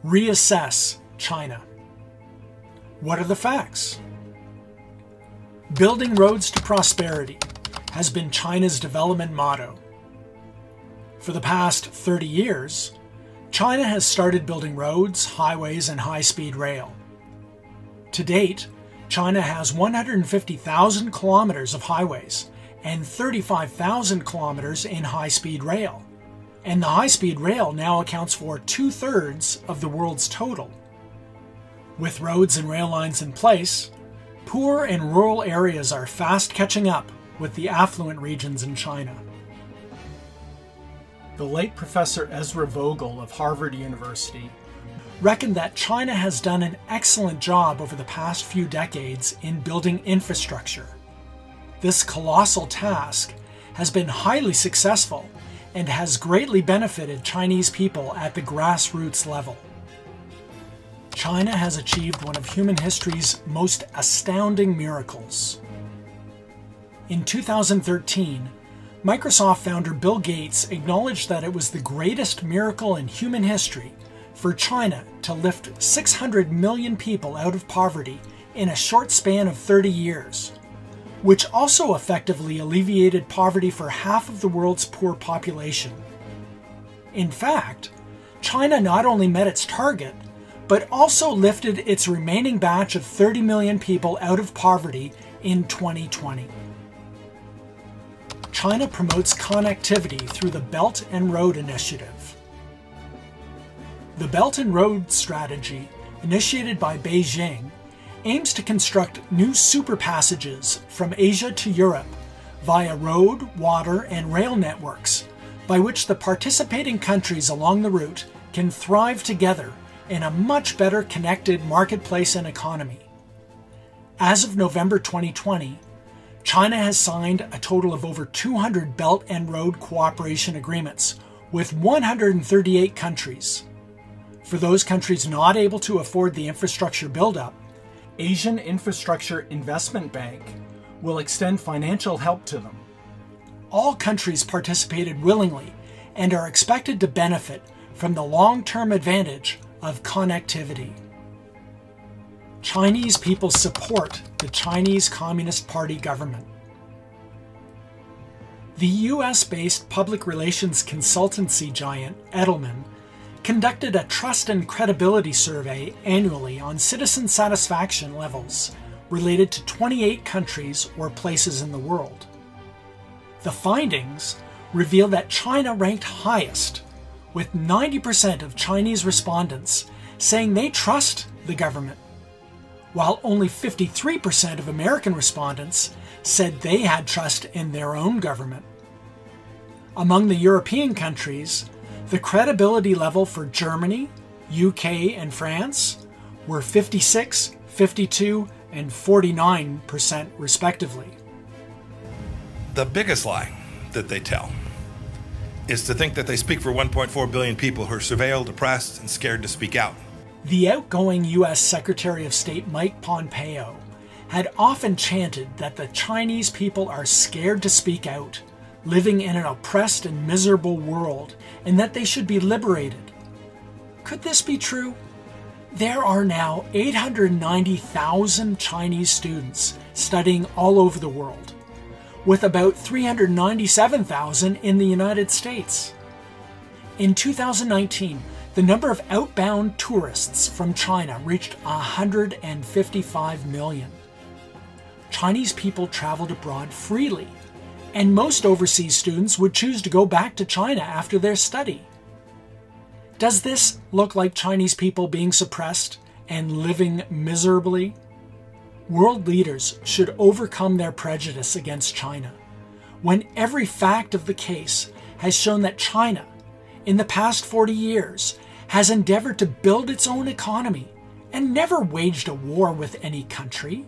Reassess China. What are the facts? Building roads to prosperity has been China's development motto. For the past 30 years, China has started building roads, highways, and high-speed rail. To date, China has 150,000 kilometers of highways and 35,000 kilometers in high-speed rail. And the high-speed rail now accounts for 2/3 of the world's total. With roads and rail lines in place, poor and rural areas are fast catching up with the affluent regions in China. The late Professor Ezra Vogel of Harvard University reckoned that China has done an excellent job over the past few decades in building infrastructure. This colossal task has been highly successful and has greatly benefited Chinese people at the grassroots level. China has achieved one of human history's most astounding miracles. In 2013, Microsoft founder Bill Gates acknowledged that it was the greatest miracle in human history for China to lift 600 million people out of poverty in a short span of 30 years. Which also effectively alleviated poverty for half of the world's poor population. In fact, China not only met its target, but also lifted its remaining batch of 30 million people out of poverty in 2020. China promotes connectivity through the Belt and Road Initiative. The Belt and Road Strategy, initiated by Beijing, aims to construct new superpassages from Asia to Europe via road, water, and rail networks, by which the participating countries along the route can thrive together in a much better connected marketplace and economy. As of November 2020, China has signed a total of over 200 Belt and Road cooperation agreements with 138 countries. For those countries not able to afford the infrastructure buildup, Asian Infrastructure Investment Bank will extend financial help to them. All countries participated willingly and are expected to benefit from the long-term advantage of connectivity. Chinese people support the Chinese Communist Party government. The US-based public relations consultancy giant Edelman conducted a trust and credibility survey annually on citizen satisfaction levels related to 28 countries or places in the world. The findings reveal that China ranked highest, with 90% of Chinese respondents saying they trust the government, while only 53% of American respondents said they had trust in their own government. Among the European countries, the credibility level for Germany, UK, and France were 56, 52, and 49% respectively. The biggest lie that they tell is to think that they speak for 1.4 billion people who are surveilled, oppressed, and scared to speak out. The outgoing US Secretary of State Mike Pompeo had often chanted that the Chinese people are scared to speak out, living in an oppressed and miserable world, and that they should be liberated. Could this be true? There are now 890,000 Chinese students studying all over the world, with about 397,000 in the United States. In 2019, the number of outbound tourists from China reached 155 million. Chinese people traveled abroad freely, and most overseas students would choose to go back to China after their study. Does this look like Chinese people being suppressed and living miserably? World leaders should overcome their prejudice against China, when every fact of the case has shown that China, in the past 40 years, has endeavored to build its own economy and never waged a war with any country.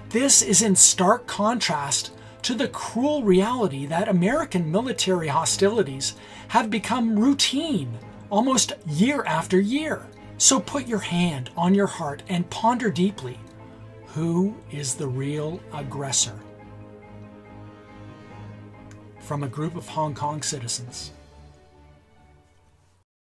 This is in stark contrast to the cruel reality that American military hostilities have become routine almost year after year. So put your hand on your heart and ponder deeply, who is the real aggressor? From a group of Hong Kong citizens.